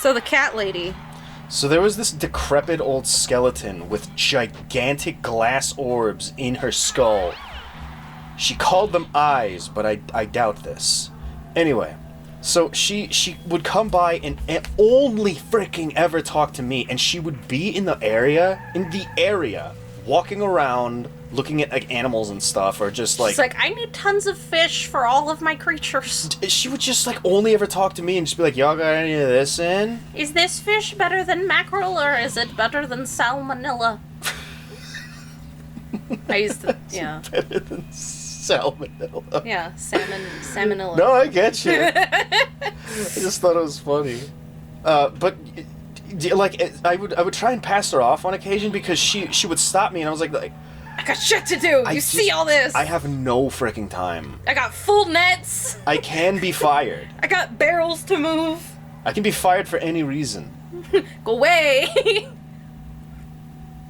So the cat lady. So there was this decrepit old skeleton with gigantic glass orbs in her skull. She called them eyes, but I doubt this. Anyway, so she would come by and only freaking ever talk to me, and she would be in the area, walking around, looking at like animals and stuff, or just like... She's like, I need tons of fish for all of my creatures. She would just like only ever talk to me and just be like, y'all got any of this in? Is this fish better than mackerel, or is it better than salmonella? I used to, yeah. Better than salmonella. Yeah, salmonella. No, I get you. I just thought it was funny. But like I would try and pass her off on occasion because she would stop me and I was like I got shit to do. You see all this? I have no freaking time. I got full nets. I can be fired. I got barrels to move. I can be fired for any reason. Go away. They're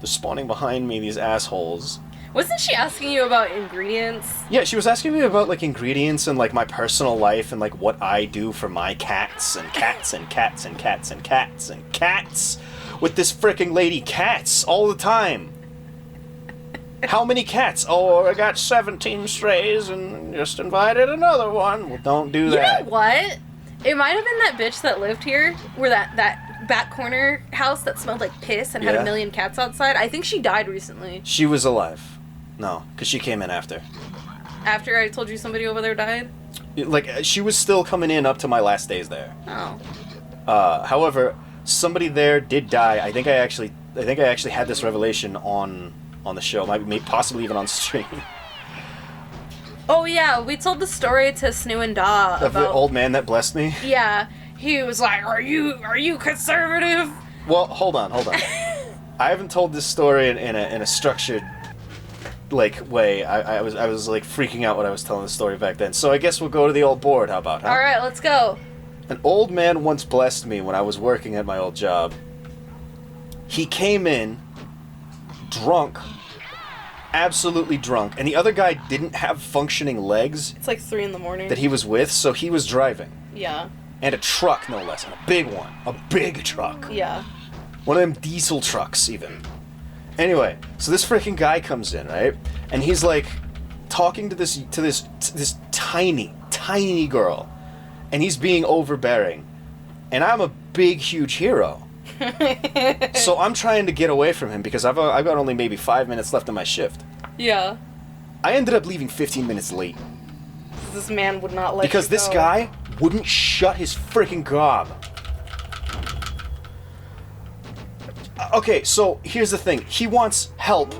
spawning behind me, these assholes. Wasn't she asking you about ingredients? Yeah, she was asking me about like ingredients and like my personal life and like what I do for my cats and cats and cats and cats and cats and cats with this freaking lady cats all the time. How many cats? Oh, I got 17 strays and just invited another one. Well, don't do that. You know what? It might have been that bitch that lived here, where that back corner house that smelled like piss and had a million cats outside. I think she died recently. She was alive. No, because she came in after. After I told you somebody over there died? Like, she was still coming in up to my last days there. Oh. However, somebody there did die. I think I actually had this revelation on the show, maybe possibly even on stream. Oh yeah, we told the story to Snoo and Da of the old man that blessed me. Yeah, he was like, "Are you conservative?" Well, hold on. I haven't told this story in a structured like way. I was like freaking out when I was telling the story back then. So I guess we'll go to the old board. How about? Huh? All right, let's go. An old man once blessed me when I was working at my old job. He came in drunk. Absolutely drunk, and the other guy didn't have functioning legs. It's like 3 a.m. that he was with, so he was driving. Yeah. And a truck, no less, and a big one, a big truck. Yeah. One of them diesel trucks, even. Anyway, so this freaking guy comes in, right, and he's like talking to this tiny girl, and he's being overbearing, and I'm a big, huge hero. So I'm trying to get away from him because I've got only maybe 5 minutes left in my shift. Yeah. I ended up leaving 15 minutes late. This man would not let because you this go. guy wouldn't shut his freaking gob. Okay, so here's the thing. He wants help.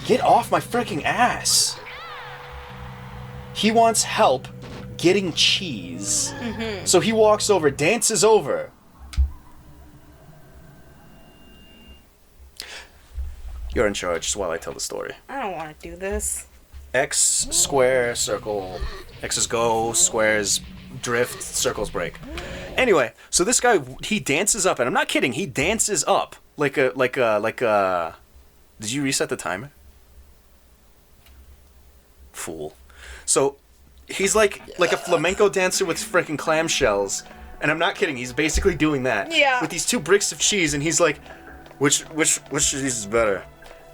Get off my freaking ass. He wants help getting cheese. Mm-hmm. So he walks over, dances over. You're in charge just while I tell the story. I don't want to do this. X, square, circle. X's go, squares drift, circles break. Anyway, so this guy, he dances up, and I'm not kidding, he dances up like a... Did you reset the timer? Fool. So, he's like a flamenco dancer with freaking clamshells, and I'm not kidding, he's basically doing that. Yeah. With these 2 bricks of cheese, and he's like, which cheese is better?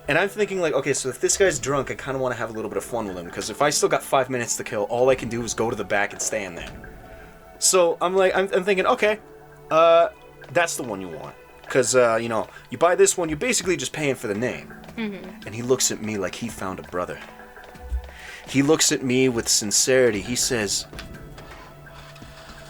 And I'm thinking, like, okay, so if this guy's drunk, I kind of want to have a little bit of fun with him, because if I still got 5 minutes to kill, all I can do is go to the back and stand there. So I'm thinking, okay, that's the one you want. Because, you buy this one, you're basically just paying for the name. Mm-hmm. And he looks at me like he found a brother. He looks at me with sincerity. He says,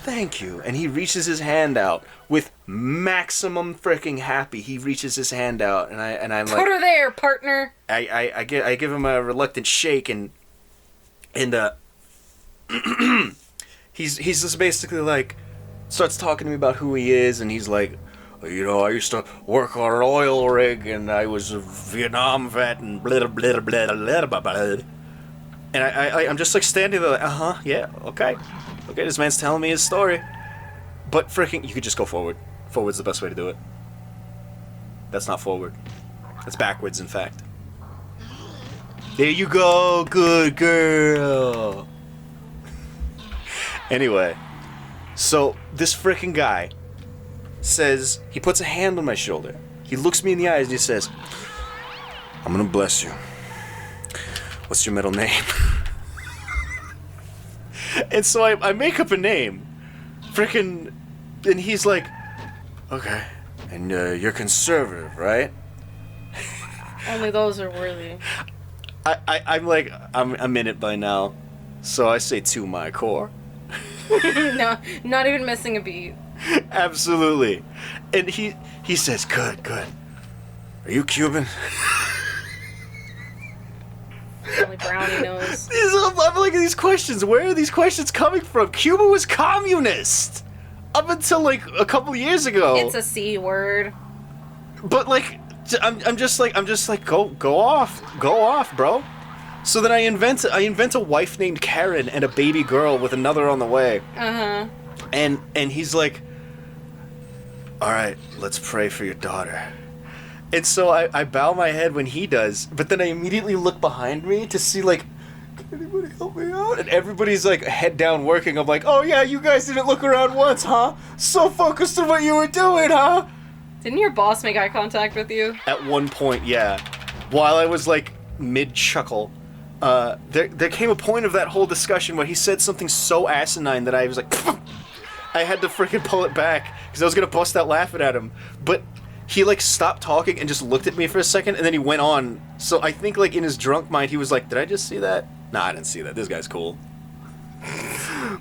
thank you. And he reaches his hand out with maximum freaking happy. He reaches his hand out, and I'm like, put her there, partner. I give him a reluctant shake, and he's just basically like starts talking to me about who he is, and he's like, I used to work on an oil rig, and I was a Vietnam vet, and blah blah blah blah blah blah. And I'm just like standing there, like, yeah, okay, this man's telling me his story. But freaking, you could just go forward. Forward's the best way to do it. That's not forward. That's backwards, in fact. There you go, good girl. Anyway, so this freaking guy, says, he puts a hand on my shoulder. He looks me in the eyes and he says, I'm gonna bless you. What's your middle name? And so I make up a name. Frickin', and he's like, okay, and you're conservative, right? Only those are worthy. I'm like, I'm in it by now. So I say to my core. No, not even missing a beat. Absolutely. And he says, good. Are you Cuban? Only Brownie knows. I'm looking at these questions. Where are these questions coming from? Cuba was communist up until like a couple of years ago. It's a C word. But like, I'm just like, go off, bro. So then I invent a wife named Karen and a baby girl with another on the way. Uh-huh. And he's like, all right, let's pray for your daughter. And so I bow my head when he does, but then I immediately look behind me to see, like, can anybody help me out? And everybody's, like, head down working. I'm like, oh, yeah, you guys didn't look around once, huh? So focused on what you were doing, huh? Didn't your boss make eye contact with you? At one point, yeah. While I was, like, mid-chuckle, there came a point of that whole discussion where he said something so asinine that I was like, I had to freaking pull it back, because I was going to bust out laughing at him. But he, like, stopped talking and just looked at me for a second, and then he went on. So I think, like, in his drunk mind, he was like, did I just see that? Nah, I didn't see that. This guy's cool.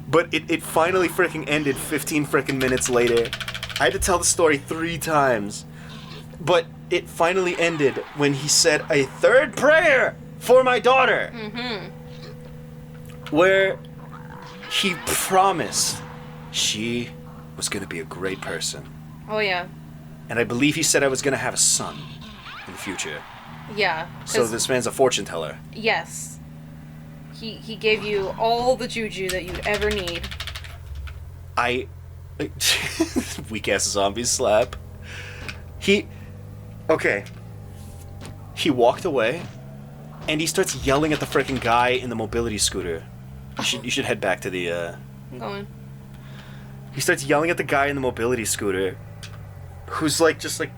But it finally freaking ended 15 freaking minutes later. I had to tell the story 3 times. But it finally ended when he said a third prayer for my daughter. Mm-hmm. Where he promised she was going to be a great person. Oh, yeah. And I believe he said I was going to have a son in the future. Yeah. So this man's a fortune teller. Yes. He gave you all the juju that you'd ever need. Weak-ass zombie slap. Okay. He walked away, and he starts yelling at the freaking guy in the mobility scooter. You should head back to the, I'm going. He starts yelling at the guy in the mobility scooter, who's like, just like,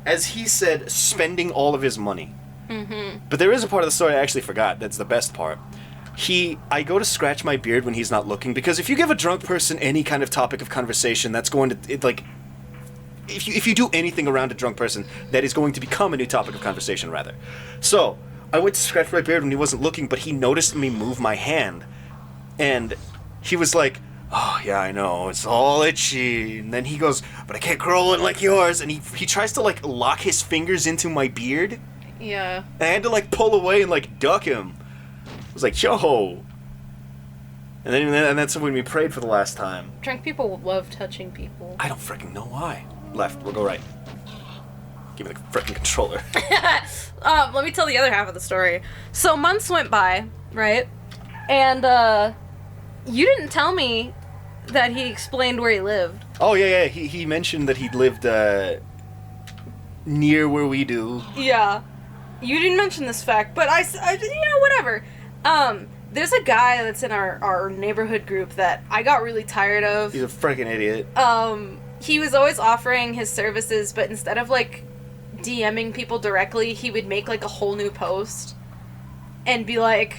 as he said, spending all of his money. Mm-hmm. But there is a part of the story I actually forgot. That's the best part. I go to scratch my beard when he's not looking, because if you give a drunk person any kind of topic of conversation, that's going to, if you do anything around a drunk person, that is going to become a new topic of conversation, rather. So, I went to scratch my beard when he wasn't looking, but he noticed me move my hand. And he was like, oh, yeah, I know, it's all itchy. And then he goes, but I can't grow it like yours. And he tries to, like, lock his fingers into my beard. Yeah. And I had to, like, pull away and, like, duck him. I was like, yo. And that's when we prayed for the last time. Drunk people love touching people. I don't freaking know why. Left, we'll go right. Give me the freaking controller. Let me tell the other half of the story. So months went by, right? And, you didn't tell me that he explained where he lived. Oh, yeah. He mentioned that he lived, near where we do. Yeah. You didn't mention this fact, but I whatever. There's a guy that's in our neighborhood group that I got really tired of. He's a freaking idiot. He was always offering his services, but instead of, like, DMing people directly, he would make, like, a whole new post and be like,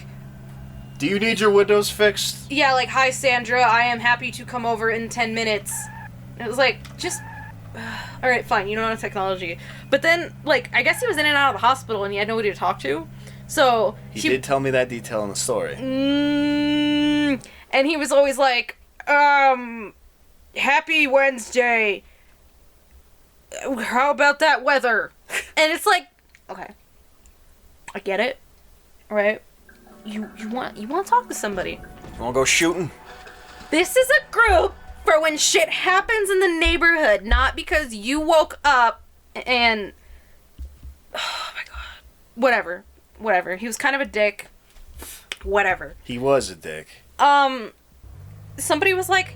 do you need your windows fixed? yeah, like, hi, Sandra, I am happy to come over in 10 minutes. And it was like, just, alright, fine, you don't know technology. But then, like, I guess he was in and out of the hospital and he had nobody to talk to. So, he did tell me that detail in the story. And he was always like, happy Wednesday. How about that weather? And it's like, okay, I get it, right? You want to talk to somebody. Wanna go shooting? This is a group for when shit happens in the neighborhood, not because you woke up and, oh my god, whatever. He was kind of a dick. Whatever. He was a dick. Somebody was like,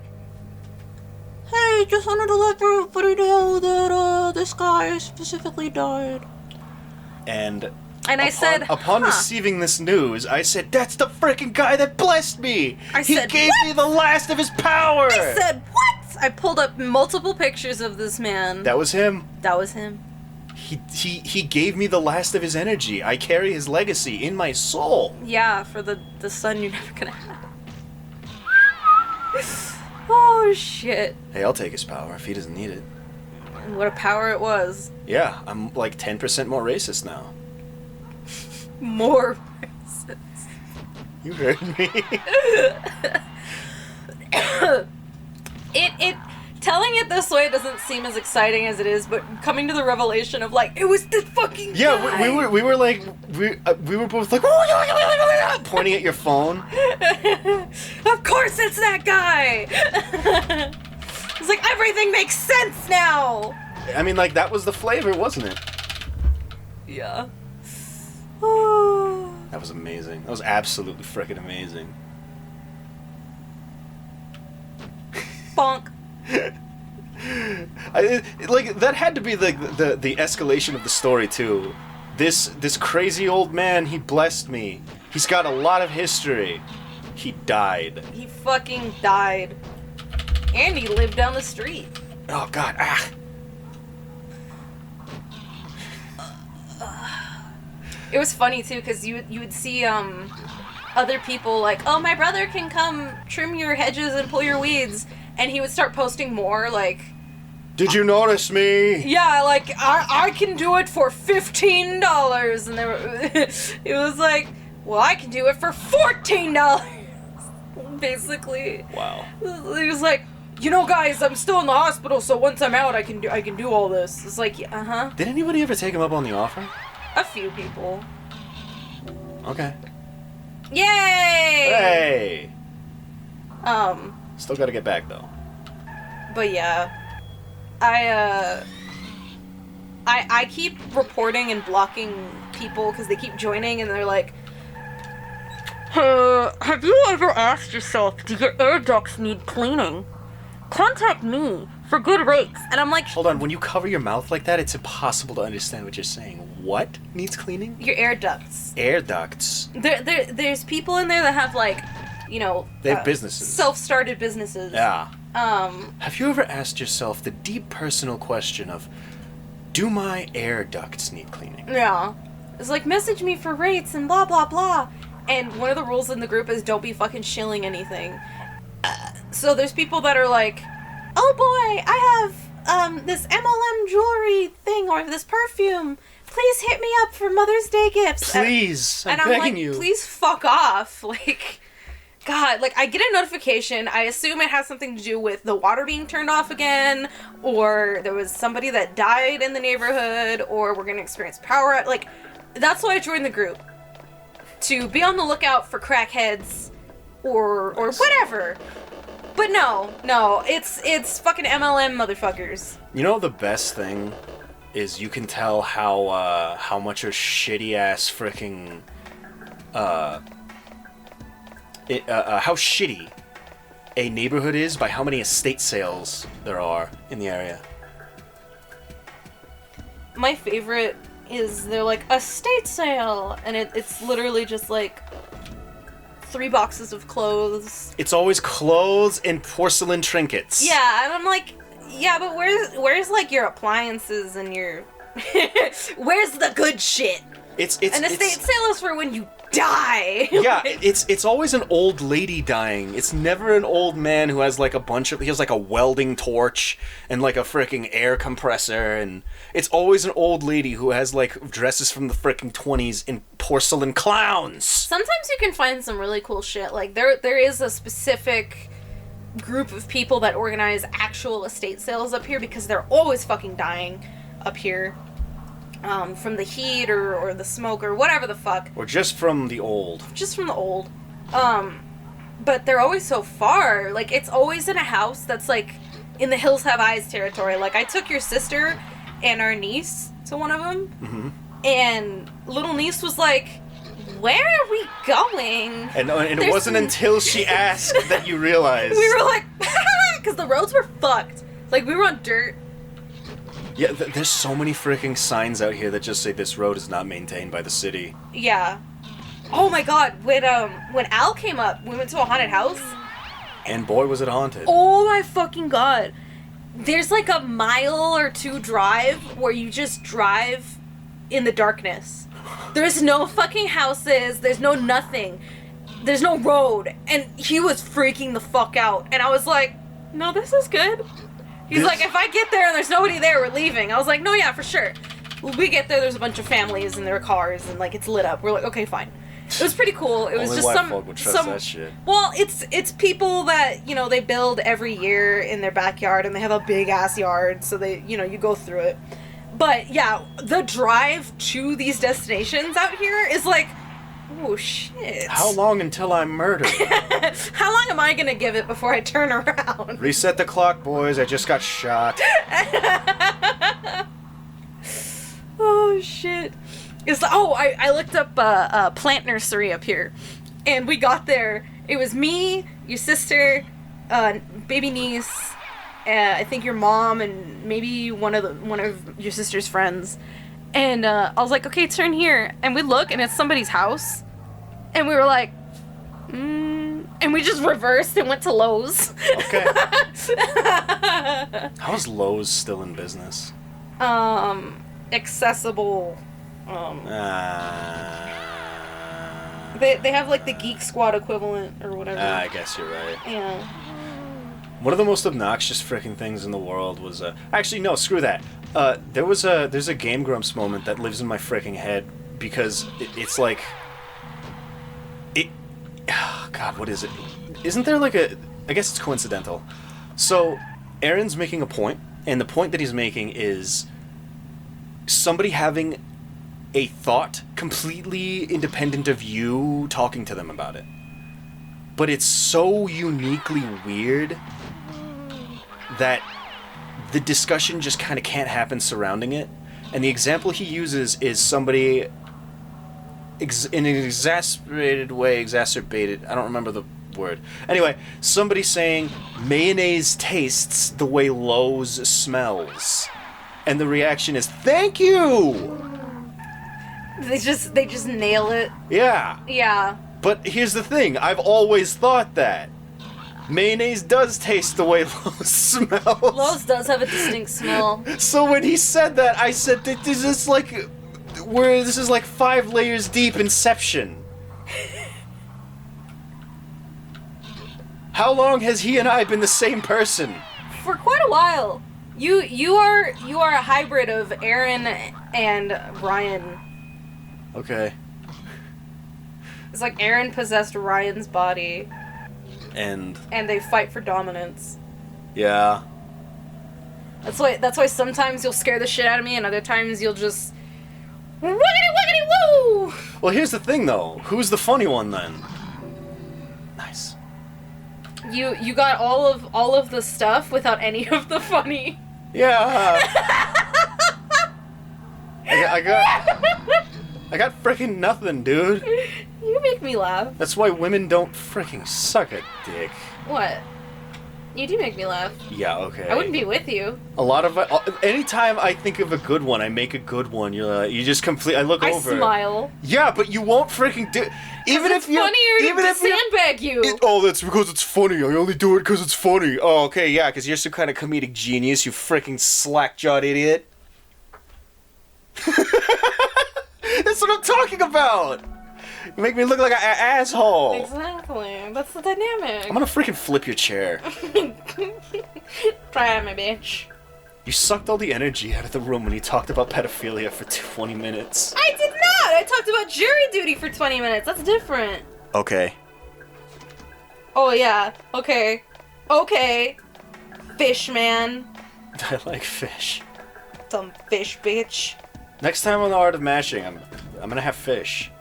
hey, just wanted to let everybody know that, this guy specifically died. And I said, upon receiving this news, I said, that's the freaking guy that blessed me! I he said, gave what? me the last of his power! I said, what? I pulled up multiple pictures of this man. That was him. That was him. He gave me the last of his energy. I carry his legacy in my soul. Yeah, for the son you're never gonna have. Oh, shit. Hey, I'll take his power if he doesn't need it. And what a power it was. Yeah, I'm like 10% more racist now. More racist. You heard me. It telling it this way doesn't seem as exciting as it is, but coming to the revelation of like it was the fucking guy. we were like we were both like pointing at your phone. Of course it's that guy. It's like everything makes sense now. I mean, like, that was the flavor, wasn't it? Yeah. That was amazing. That was absolutely freaking amazing. Bonk. Like, that had to be the escalation of the story too. This crazy old man, he blessed me. He's got a lot of history. He died. He fucking died. And he lived down the street. Oh god, It was funny too, because you would see other people like, oh, my brother can come trim your hedges and pull your weeds, and he would start posting more like, did you notice me? yeah, like I can do it for $15, and it was like, well, I can do it for $14, basically. Wow. It was like, you know, guys, I'm still in the hospital, so once I'm out, I can do all this. It's like, Did anybody ever take him up on the offer? A few people. Okay. Yay! Hey! Still gotta get back, though. But yeah. I keep reporting and blocking people because they keep joining and they're like, have you ever asked yourself, do your air ducts need cleaning? Contact me for good rates. And I'm like, hold on, when you cover your mouth like that, it's impossible to understand what you're saying. What needs cleaning? your air ducts. Air ducts. There's people in there that have like, you know, They have businesses. self-started businesses. Yeah. Have you ever asked yourself the deep personal question of, do my air ducts need cleaning? Yeah. It's like, message me for rates and blah, blah, blah. And one of the rules in the group is don't be fucking shilling anything. So there's people that are like, oh boy, I have this MLM jewelry thing or this perfume. Please hit me up for Mother's Day gifts. Please, I'm begging like, you. Please fuck off. Like, God, like, I get a notification. I assume it has something to do with the water being turned off again, or there was somebody that died in the neighborhood, or we're gonna experience power. Like, that's why I joined the group. To be on the lookout for crackheads, or whatever. But no, it's fucking MLM motherfuckers. You know the best thing is you can tell how much a shitty ass freaking how shitty a neighborhood is by how many estate sales there are in the area. My favorite is they're like, estate sale, and it's literally just like 3 boxes of clothes. It's always clothes and porcelain trinkets. Yeah, and I'm like, yeah, but where's like your appliances and your where's the good shit? It's an estate sale is for when you die. Yeah, it's always an old lady dying. It's never an old man who has like he has like a welding torch and like a freaking air compressor, and it's always an old lady who has like dresses from the freaking 20s in porcelain clowns. Sometimes you can find some really cool shit. Like there is a specific group of people that organize actual estate sales up here because they're always fucking dying up here. From the heat or the smoke or whatever the fuck. Or just from the old. Just from the old. But they're always so far. Like, it's always in a house that's, like, in the Hills Have Eyes territory. Like, I took your sister and our niece to one of them. Mm-hmm. And little niece was like, where are we going? And it wasn't until she asked that you realized. We were like, because the roads were fucked. Like, we were on dirt. Yeah, there's so many freaking signs out here that just say this road is not maintained by the city. Yeah. Oh my god, when Al came up, we went to a haunted house, And boy, was it haunted. Oh my fucking god. There's like a mile or two drive where you just drive in the darkness. There's no fucking houses. There's no nothing. There's no road. And he was freaking the fuck out. And I was like, no, this is good. He's like, if I get there and there's nobody there, we're leaving. I was like, no, yeah, for sure. We get there, there's a bunch of families and their cars and like it's lit up. We're like, okay, fine. It was pretty cool. It was Only just white some folk would trust that shit. Well, it's people that, you know, they build every year in their backyard and they have a big ass yard, so they, you know, you go through it. But yeah, the drive to these destinations out here is like, oh shit. How long until I'm murdered? How long am I gonna give it before I turn around? Reset the clock, boys. I just got shot. Oh shit. It's like, I looked up a plant nursery up here, and we got there. It was me, your sister, baby niece, I think your mom, and maybe one of your sister's friends. And I was like, okay, turn here, and we look, and it's somebody's house, and we were like, and we just reversed and went to Lowe's. Okay. How is Lowe's still in business? Accessible. They have like the Geek Squad equivalent or whatever. I guess you're right. Yeah. One of the most obnoxious freaking things in the world was actually no, screw that. There's a Game Grumps moment that lives in my freaking head because it's like God, what is it? Isn't there like a? I guess it's coincidental. So Aaron's making a point, and the point that he's making is somebody having a thought completely independent of you talking to them about it. But it's so uniquely weird that the discussion just kind of can't happen surrounding it. And the example he uses is somebody in an exacerbated, I don't remember the word. Anyway, somebody saying mayonnaise tastes the way Lowe's smells. And the reaction is, thank you! They just nail it. Yeah. Yeah. But here's the thing, I've always thought that. Mayonnaise does taste the way Lowe's smells. Lowe's does have a distinct smell. So when he said that, I said, this is like 5 layers deep Inception. How long has he and I been the same person? For quite a while. You are a hybrid of Aaron and Ryan. Okay. It's like Aaron possessed Ryan's body. And they fight for dominance. Yeah. That's why sometimes you'll scare the shit out of me and other times you'll just wiggity wiggity woo! Well, here's the thing though. Who's the funny one then? Nice. You got all of the stuff without any of the funny. Yeah. I got frickin' nothing, dude. You make me laugh. That's why women don't frickin' suck a dick. What? You do make me laugh. Yeah, okay. I wouldn't be with you. A lot of anytime I think of a good one, I make a good one. You just complete. I look over. I smile. Yeah, but you won't frickin' do. Even if you. Even if sandbag you. That's because it's funny. I only do it because it's funny. Oh, okay, yeah, because you're some kind of comedic genius. You frickin' slack-jawed idiot. That's what I'm talking about. You make me look like an asshole. Exactly. That's the dynamic. I'm gonna freaking flip your chair. Try it, my bitch. You sucked all the energy out of the room when you talked about pedophilia for 20 minutes. I did not! I talked about jury duty for 20 minutes. That's different. Okay. Oh, yeah. Okay. Okay. Fish, man. I like fish. Some fish, bitch. Next time on the Art of Mashing, I'm gonna have fish.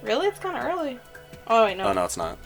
Really? It's kind of early. Oh, wait, no. Oh, no, it's not.